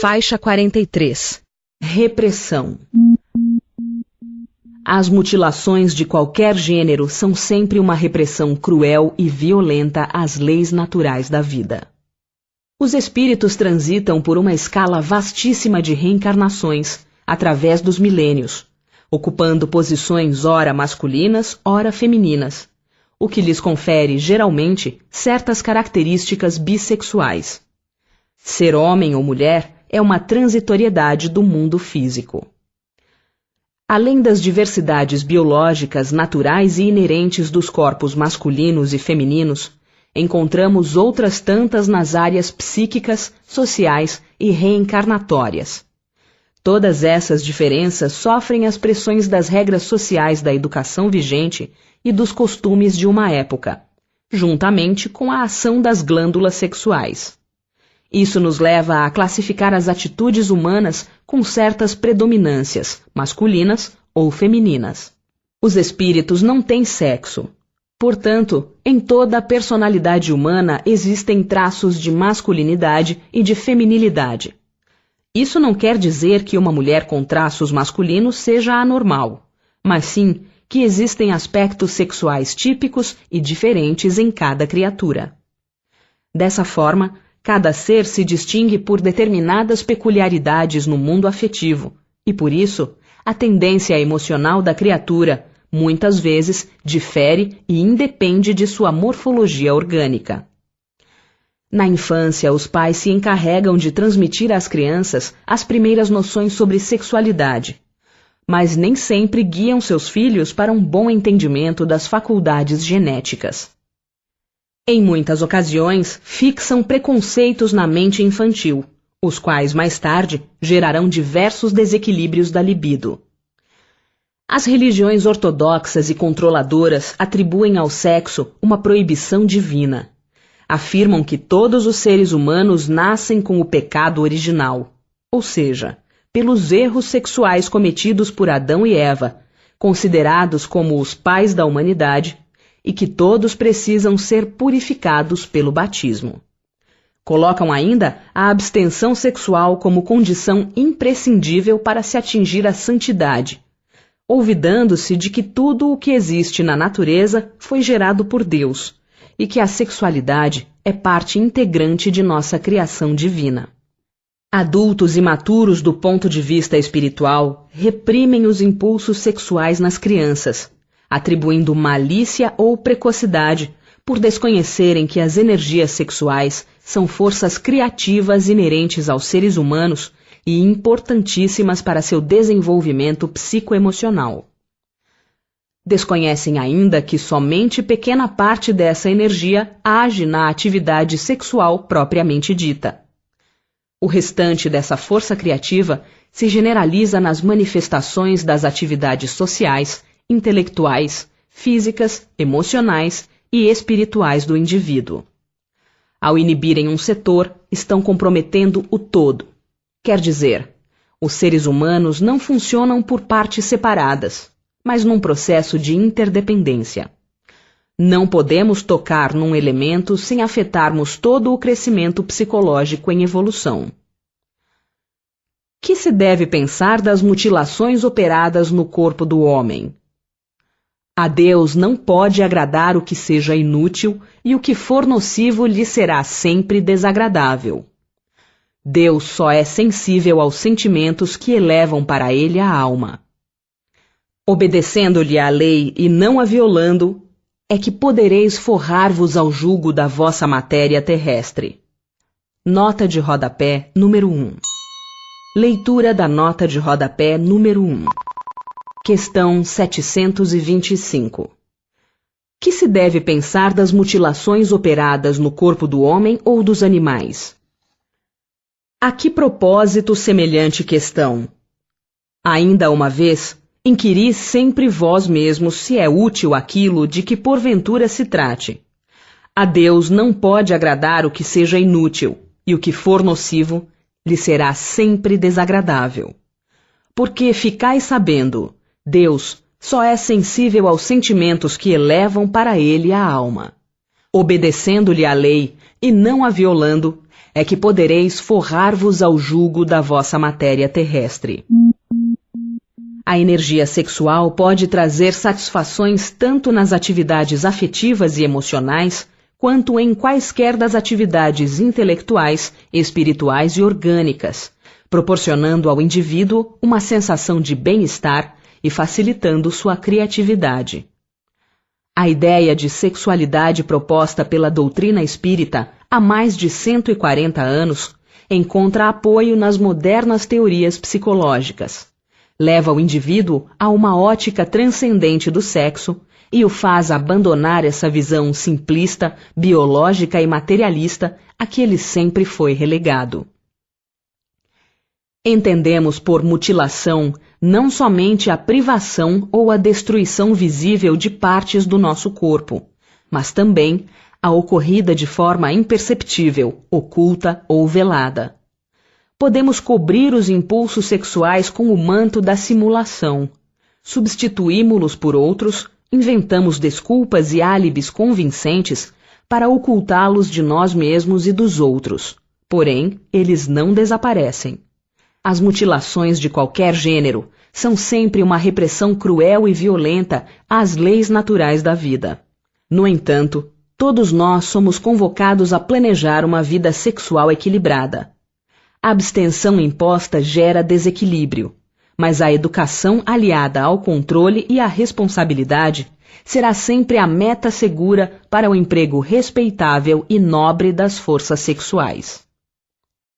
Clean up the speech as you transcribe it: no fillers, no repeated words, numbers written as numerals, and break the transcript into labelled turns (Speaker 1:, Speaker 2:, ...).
Speaker 1: Faixa 43. Repressão. As mutilações de qualquer gênero são sempre uma repressão cruel e violenta às leis naturais da vida. Os espíritos transitam por uma escala vastíssima de reencarnações, através dos milênios, ocupando posições ora masculinas, ora femininas, o que lhes confere, geralmente, certas características bissexuais. Ser homem ou mulher é uma transitoriedade do mundo físico. Além das diversidades biológicas naturais e inerentes dos corpos masculinos e femininos, encontramos outras tantas nas áreas psíquicas, sociais e reencarnatórias. Todas essas diferenças sofrem as pressões das regras sociais da educação vigente e dos costumes de uma época, juntamente com a ação das glândulas sexuais. Isso nos leva a classificar as atitudes humanas com certas predominâncias, masculinas ou femininas. Os espíritos não têm sexo. Portanto, em toda a personalidade humana existem traços de masculinidade e de feminilidade. Isso não quer dizer que uma mulher com traços masculinos seja anormal, mas sim que existem aspectos sexuais típicos e diferentes em cada criatura. Dessa forma, cada ser se distingue por determinadas peculiaridades no mundo afetivo, e por isso, a tendência emocional da criatura, muitas vezes, difere e independe de sua morfologia orgânica. Na infância, os pais se encarregam de transmitir às crianças as primeiras noções sobre sexualidade, mas nem sempre guiam seus filhos para um bom entendimento das faculdades genéticas. Em muitas ocasiões, fixam preconceitos na mente infantil, os quais mais tarde gerarão diversos desequilíbrios da libido. As religiões ortodoxas e controladoras atribuem ao sexo uma proibição divina. Afirmam que todos os seres humanos nascem com o pecado original, ou seja, pelos erros sexuais cometidos por Adão e Eva, considerados como os pais da humanidade, e que todos precisam ser purificados pelo batismo. Colocam ainda a abstenção sexual como condição imprescindível para se atingir a santidade, olvidando-se de que tudo o que existe na natureza foi gerado por Deus, e que a sexualidade é parte integrante de nossa criação divina. Adultos imaturos do ponto de vista espiritual reprimem os impulsos sexuais nas crianças, atribuindo malícia ou precocidade por desconhecerem que as energias sexuais são forças criativas inerentes aos seres humanos e importantíssimas para seu desenvolvimento psicoemocional. Desconhecem ainda que somente pequena parte dessa energia age na atividade sexual propriamente dita. O restante dessa força criativa se generaliza nas manifestações das atividades sociais, intelectuais, físicas, emocionais e espirituais do indivíduo. Ao inibirem um setor, estão comprometendo o todo. Quer dizer, os seres humanos não funcionam por partes separadas, mas num processo de interdependência. Não podemos tocar num elemento sem afetarmos todo o crescimento psicológico em evolução. Que se deve pensar das mutilações operadas no corpo do homem? A Deus não pode agradar o que seja inútil, e o que for nocivo lhe será sempre desagradável. Deus só é sensível aos sentimentos que elevam para ele a alma. Obedecendo-lhe à lei e não a violando, é que podereis forrar-vos ao jugo da vossa matéria terrestre. Nota de rodapé número 1. Leitura da nota de rodapé número 1. Questão 725. Que se deve pensar das mutilações operadas no corpo do homem ou dos animais? A que propósito semelhante questão? Ainda uma vez, inquiris sempre vós mesmos se é útil aquilo de que porventura se trate. A Deus não pode agradar o que seja inútil, e o que for nocivo lhe será sempre desagradável. Porque ficais sabendo, Deus só é sensível aos sentimentos que elevam para ele a alma. Obedecendo-lhe a lei e não a violando, é que podereis forrar-vos ao jugo da vossa matéria terrestre. A energia sexual pode trazer satisfações tanto nas atividades afetivas e emocionais, quanto em quaisquer das atividades intelectuais, espirituais e orgânicas, proporcionando ao indivíduo uma sensação de bem-estar e facilitando sua criatividade. A ideia de sexualidade proposta pela doutrina espírita há mais de 140 anos encontra apoio nas modernas teorias psicológicas. Leva o indivíduo a uma ótica transcendente do sexo e o faz abandonar essa visão simplista, biológica e materialista a que ele sempre foi relegado. Entendemos por mutilação não somente a privação ou a destruição visível de partes do nosso corpo, mas também a ocorrida de forma imperceptível, oculta ou velada. Podemos cobrir os impulsos sexuais com o manto da simulação. Substituímo-los por outros, inventamos desculpas e álibis convincentes para ocultá-los de nós mesmos e dos outros. Porém, eles não desaparecem. As mutilações de qualquer gênero são sempre uma repressão cruel e violenta às leis naturais da vida. No entanto, todos nós somos convocados a planejar uma vida sexual equilibrada. A abstenção imposta gera desequilíbrio, mas a educação aliada ao controle e à responsabilidade será sempre a meta segura para o emprego respeitável e nobre das forças sexuais.